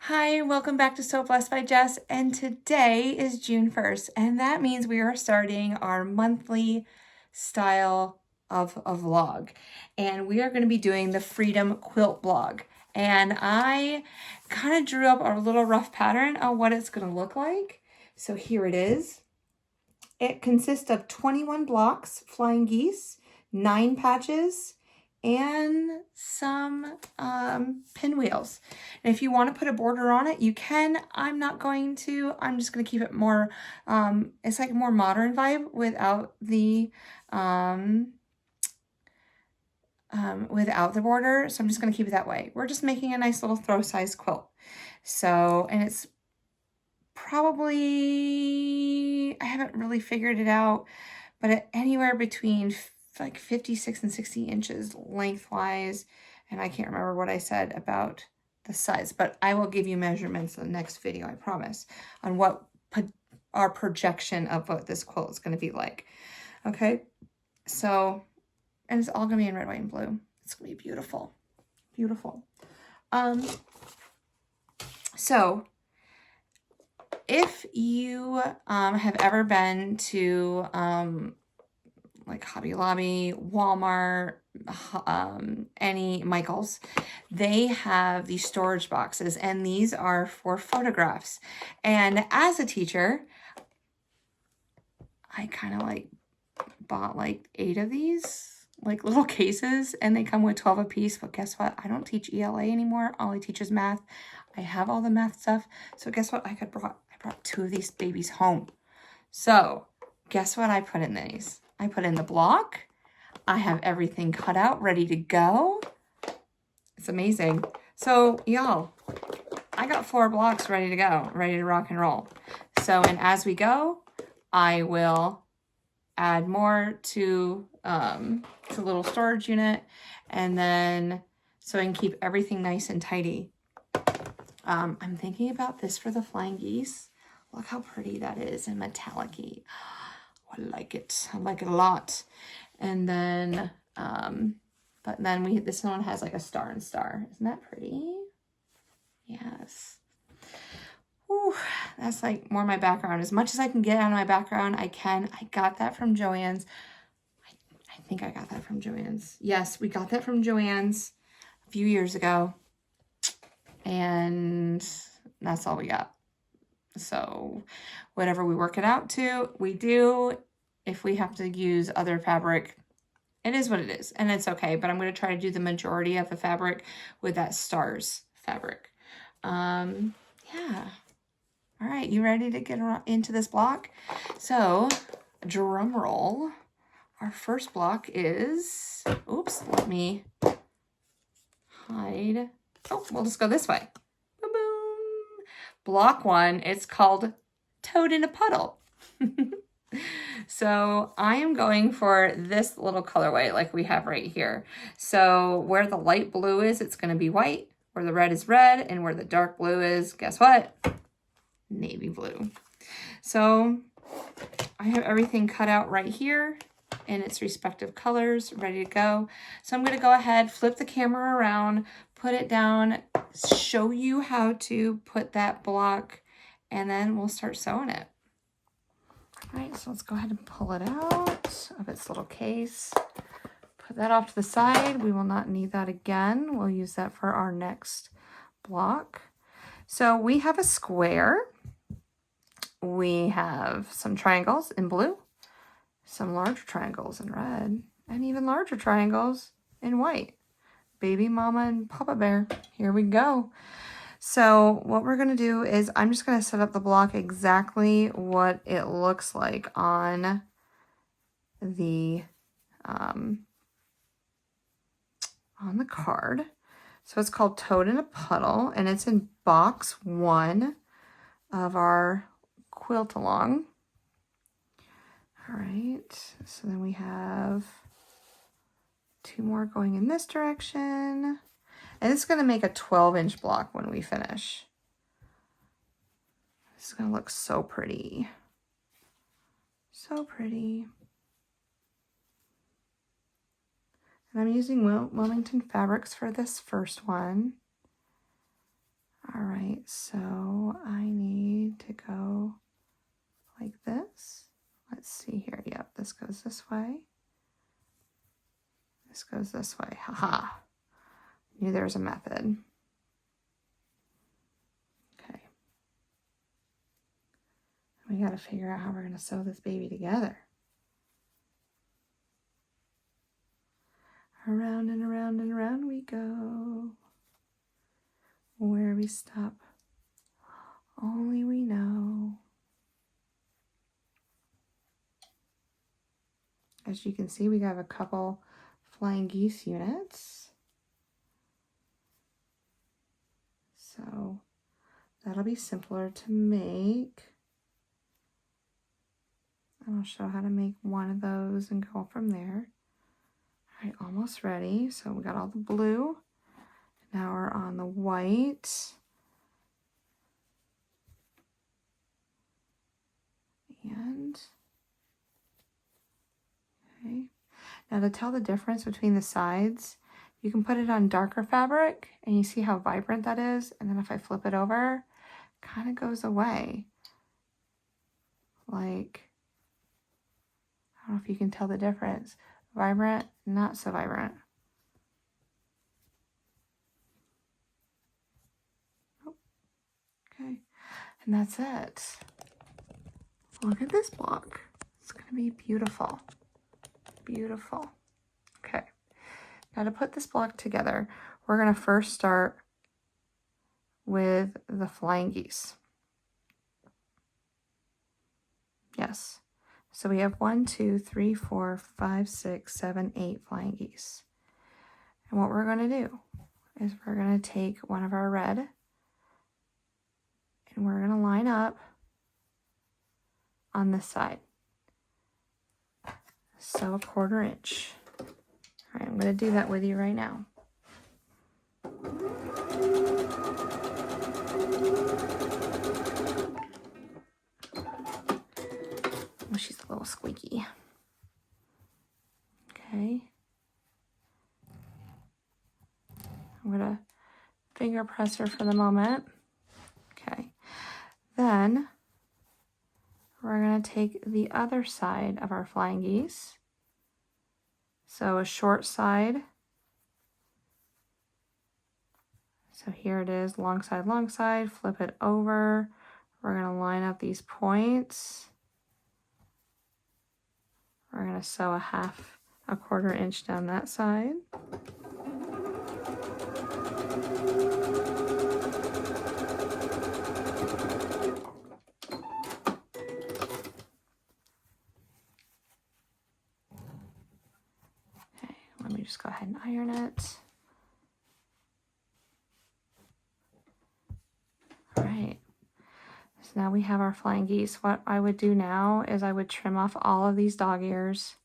Hi, welcome back to So Blessed by Jess, and today is June 1st, and that means we are starting our monthly style of a vlog, and we are going to be doing the Freedom Quilt Vlog, and I kind of drew up a little rough pattern on what it's going to look like, so here it is. It consists of 21 blocks, flying geese, 9 patches, and some pinwheels. And if you want to put a border on it, you can. I'm not going to. I'm just going to keep it more, it's like a more modern vibe without the border. So I'm just going to keep it that way. We're just making a nice little throw size quilt. So, and it's probably, I haven't really figured it out, but anywhere between like 56 and 60 inches lengthwise. And I can't remember what I said about the size, but I will give you measurements in the next video, I promise, on what our projection of what this quilt is going to be like. Okay, so, and it's all going to be in red, white, and blue. It's going to be beautiful, beautiful. So if you have ever been to like Hobby Lobby, Walmart, any Michaels, they have these storage boxes, and these are for photographs. And as a teacher, I kind of like bought like 8 of these like little cases, and they come with 12 a piece. But guess what? I don't teach ELA anymore. All I teach is math. I have all the math stuff. So guess what? I brought 2 of these babies home. So guess what I put in these? I put in the block. I have everything cut out, ready to go. It's amazing. So y'all, I got 4 blocks ready to go, ready to rock and roll. So, and as we go, I will add more to the little storage unit, and then so I can keep everything nice and tidy. I'm thinking about this for the flying geese. Look how pretty that is and metallic-y. I like it. I like it a lot. And then, but then this one has like a star and star. Isn't that pretty? Yes. Ooh, that's like more my background. As much as I can get out of my background, I can. I got that from Joann's. I think I got that from Joann's. Yes, we got that from Joann's a few years ago. And that's all we got. So whatever we work it out to, we do. If we have to use other fabric, it is what it is, and it's okay. But I'm going to try to do the majority of the fabric with that stars fabric. Yeah. All right, you ready to get into this block? So, drum roll. Our first block is, oops, let me hide. Oh, we'll just go this way. Boom, boom. Block 1, it's called Toad in a Puddle. So I am going for this little colorway like we have right here. So where the light blue is, it's going to be white. Where the red is red, and where the dark blue is, guess what? Navy blue. So I have everything cut out right here in its respective colors, ready to go. So I'm going to go ahead, flip the camera around, put it down, show you how to put that block, and then we'll start sewing it. All right, so let's go ahead and pull it out of its little case. Put that off to the side. We will not need that again. We'll use that for our next block. So we have a square. We have some triangles in blue, some larger triangles in red, and even larger triangles in white. Baby mama and Papa Bear. Here we go. So what we're going to do is I'm just going to set up the block exactly what it looks like on the card. So it's called Toad in a Puddle, and it's in box 1 of our quilt along. All right, so then we have 2 more going in this direction. And it's going to make a 12-inch block when we finish. This is going to look so pretty. So pretty. And I'm using Wilmington fabrics for this first one. All All right, so I need to go like this. Let's see here. Yep, this goes this way. This goes this way. Haha. Knew there was a method. Okay. We got to figure out how we're going to sew this baby together. Around and around and around we go. Where we stop, only we know. As you can see, we have a couple flying geese units. So that'll be simpler to make. And I'll show how to make one of those and go from there. All right, almost ready. So we got all the blue. Now we're on the white. And, okay. Now to tell the difference between the sides, you can put it on darker fabric and you see how vibrant that is. And then if I flip it over, it kind of goes away. Like, I don't know if you can tell the difference. Vibrant, not so vibrant. Oh, okay, and that's it. Look at this block. It's gonna be beautiful. Beautiful. Okay, now to put this block together, we're gonna first start with the flying geese. Yes. So we have 1, 2, 3, 4, 5, 6, 7, 8 flying geese. And what we're going to do is we're going to take one of our red and we're going to line up on this side. Sew a 1/4 inch. All right, I'm going to do that with you right now. Oh, she's a little squeaky. Okay. I'm going to finger press her for the moment. Okay. Then we're going to take the other side of our flying geese. So a short side. So here it is, long side, flip it over. We're going to line up these points. We're going to sew a 1/4 inch down that side. Okay, let me just go ahead and iron it. All right, so now we have our flying geese. What I would do now is I would trim off all of these dog ears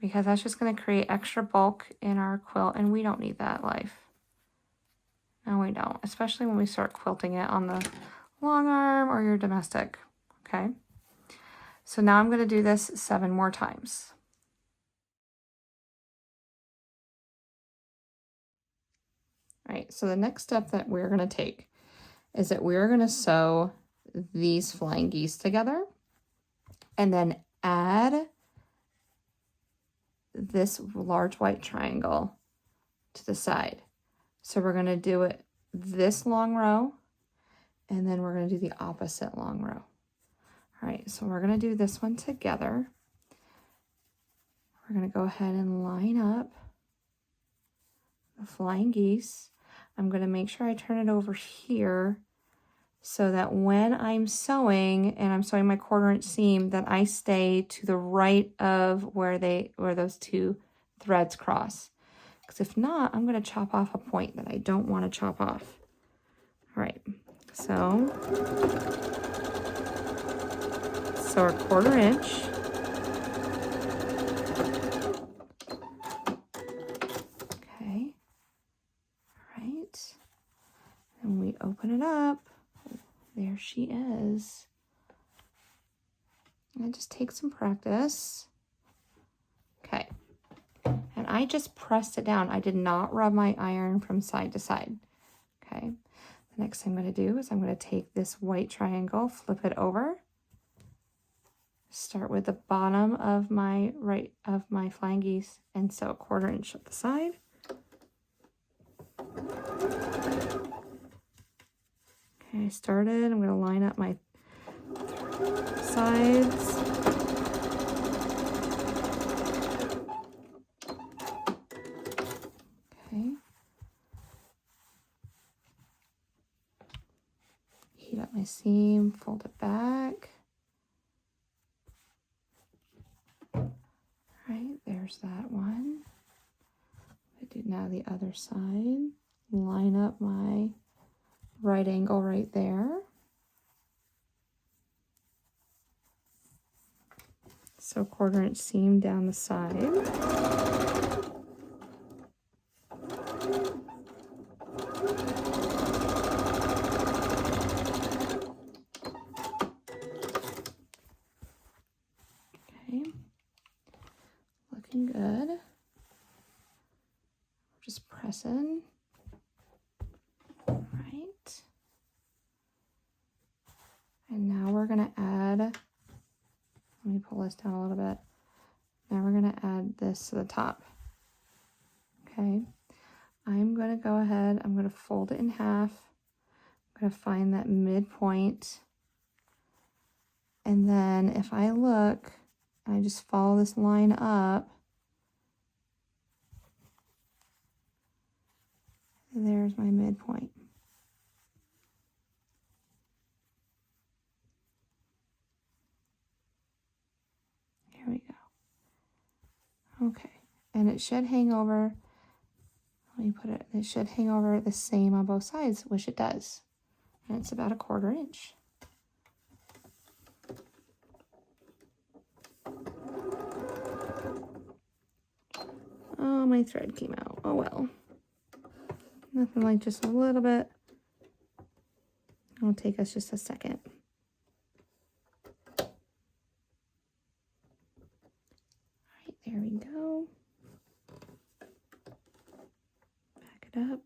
because that's just going to create extra bulk in our quilt, and we don't need that life. No, we don't, especially when we start quilting it on the long arm or your domestic, okay? So now I'm going to do this 7 more times. All right, so the next step that we're going to take is that we're going to sew these flying geese together and then add this large white triangle to the side. So we're going to do it this long row, and then we're going to do the opposite long row. All right, so we're going to do this one together. We're going to go ahead and line up the flying geese. I'm going to make sure I turn it over here so that when I'm sewing and I'm sewing my 1/4 inch seam, that I stay to the right of where those 2 threads cross. Because if not, I'm going to chop off a point that I don't want to chop off. All right, so our 1/4 inch. Okay, all right, and we open it up. There she is. And just take some practice. Okay. And I just pressed it down. I did not rub my iron from side to side. Okay. Next thing I'm going to do is I'm going to take this white triangle, flip it over, start with the bottom of my flying geese, and sew a 1/4 inch at the side. Okay, I started. I'm going to line up my sides. Okay. Heat up my seam, fold it back. All right, there's that one. I do now the other side. Line up my right angle right there. So 1/4 inch seam down the side. Looking good. Just pressing. Right. And now we're going to add, let me pull this down a little bit. Now we're going to add this to the top. Okay. I'm going to go ahead, I'm going to fold it in half. I'm going to find that midpoint. And then if I look, I just follow this line up. There's my midpoint. Here we go. Okay, and it should hang over, let me put it, it should hang over the same on both sides, which it does. And it's about a 1/4 inch. Oh, my thread came out. Oh well. Nothing like just a little bit. It'll take us just a second. All right, there we go. Back it up.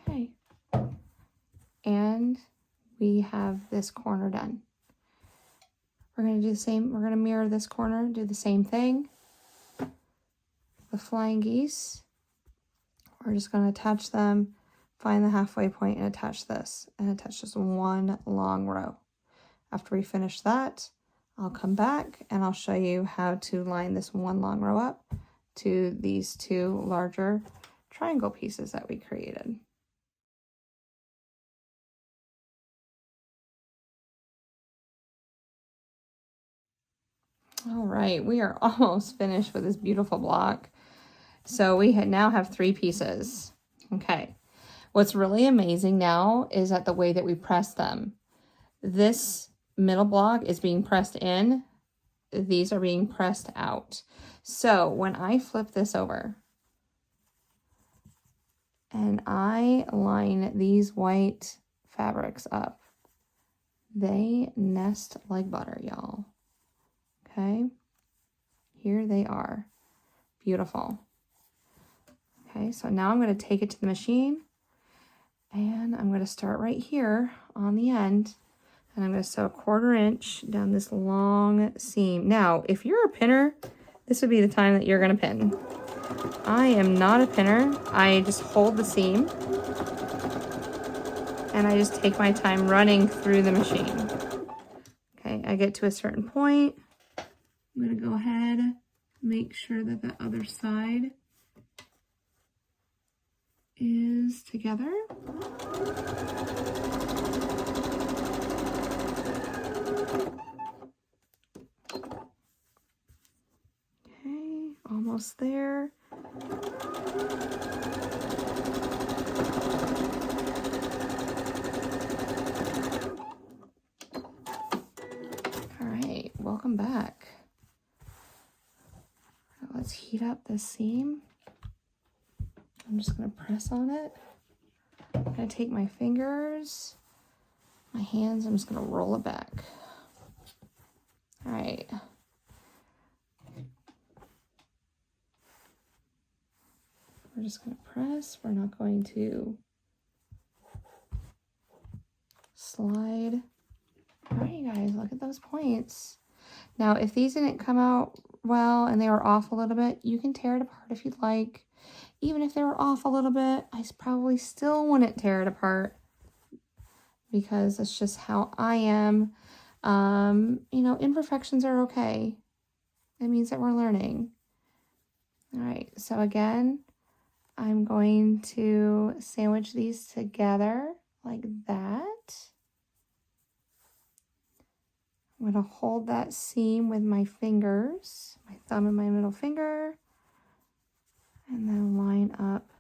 Okay, and we have this corner done. We're going to do the same, we're going to mirror this corner, do the same thing. The flying geese, we're just going to attach them, find the halfway point and attach this, and attach just one long row. After we finish that, I'll come back and I'll show you how to line this one long row up to these two larger triangle pieces that we created. All right, we are almost finished with this beautiful block. So we now have 3 pieces. Okay, what's really amazing now is that the way that we press them. This middle block is being pressed in. These are being pressed out. So when I flip this over and I line these white fabrics up, they nest like butter, y'all. Okay, here they are. Beautiful. Okay, so now I'm going to take it to the machine and I'm going to start right here on the end and I'm going to sew a 1/4 inch down this long seam. Now, if you're a pinner, this would be the time that you're going to pin. I am not a pinner. I just hold the seam and I just take my time running through the machine. Okay, I get to a certain point. I'm going to go ahead, make sure that the other side is together. Okay, almost there. All right, welcome back. let's heat up this seam. I'm just going to press on it. I'm going to take my fingers, my hands, I'm just going to roll it back. All right. We're just going to press. We're not going to slide. All right, you guys, look at those points. Now, if these didn't come out well and they were off a little bit, you can tear it apart if you'd like. Even if they were off a little bit, I probably still wouldn't tear it apart because that's just how I am. You know, imperfections are okay. It means that we're learning. All right, so again, I'm going to sandwich these together like that. I'm going to hold that seam with my fingers, my thumb and my middle finger, and then line up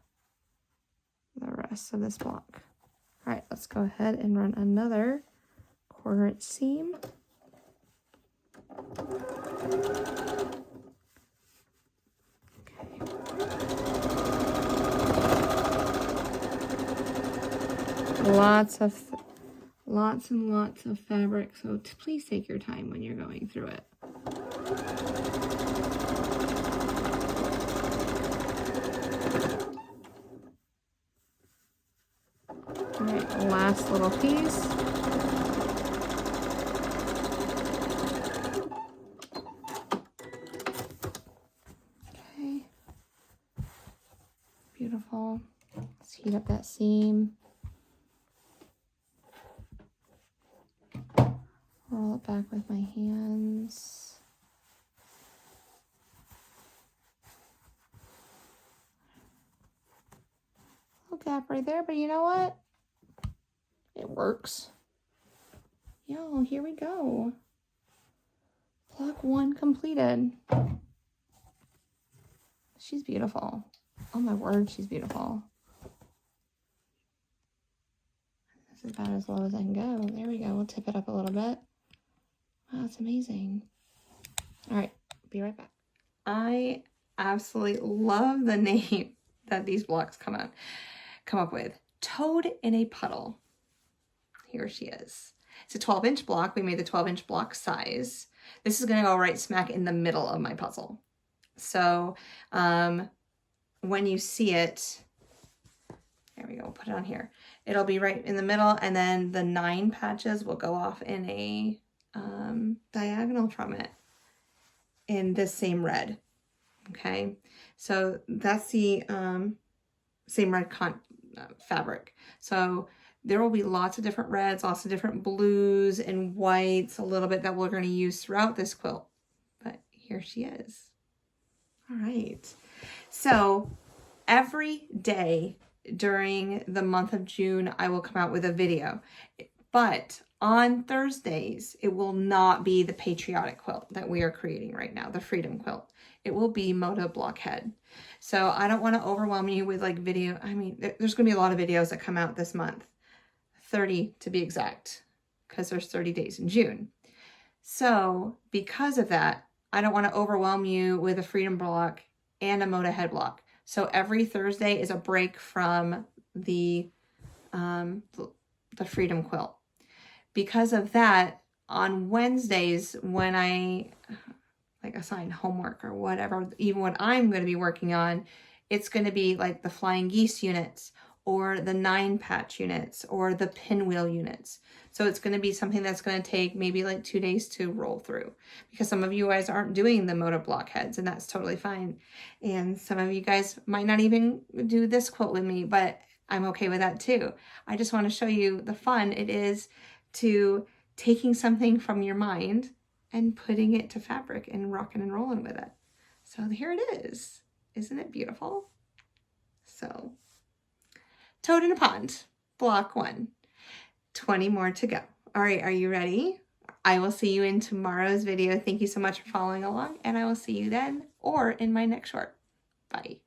the rest of this block. All right, let's go ahead and run another 1/4 inch seam. Lots and lots of fabric, so please take your time when you're going through it. All right, last little piece. Okay, beautiful. Let's heat up that seam. Roll it back with my hands. Little gap right there, but you know what? It works. Yo, here we go. Block 1 completed. She's beautiful. Oh my word, she's beautiful. This is about as low as I can go. There we go. We'll tip it up a little bit. Wow, that's amazing. All right, be right back. I absolutely love the name that these blocks come up with. Toad in a Puddle. Here she is. It's a 12-inch block. We made the 12-inch block size. This is going to go right smack in the middle of my puzzle. So when you see it, there we go, we'll put it on here. It'll be right in the middle, and then the 9 patches will go off in a diagonal from it in this same red. Okay, so that's the same red fabric. So there will be lots of different reds, lots of different blues and whites, a little bit that we're going to use throughout this quilt. But here she is. All right. So every day during the month of June, I will come out with a video. But on Thursdays, it will not be the patriotic quilt that we are creating right now, the freedom quilt. It will be Moda Blockhead. So I don't want to overwhelm you with like video. I mean, there's going to be a lot of videos that come out this month. 30 to be exact, because there's 30 days in June. So because of that, I don't want to overwhelm you with a freedom block and a Moda head block. So every Thursday is a break from the freedom quilt. Because of that, on Wednesdays when I like assign homework or whatever, even what I'm going to be working on, it's going to be like the flying geese units or the 9 patch units or the pinwheel units. So it's going to be something that's going to take maybe like 2 days to roll through, because some of you guys aren't doing the Moda blockheads, and that's totally fine. And some of you guys might not even do this quilt with me, but I'm okay with that too. I just want to show you the fun it is to taking something from your mind and putting it to fabric and rocking and rolling with it. So here it is. Isn't it beautiful? So Toad in a Pond, block 1, 20 more to go. All right, are you ready? I will see you in tomorrow's video. Thank you so much for following along, and I will see you then or in my next short. Bye.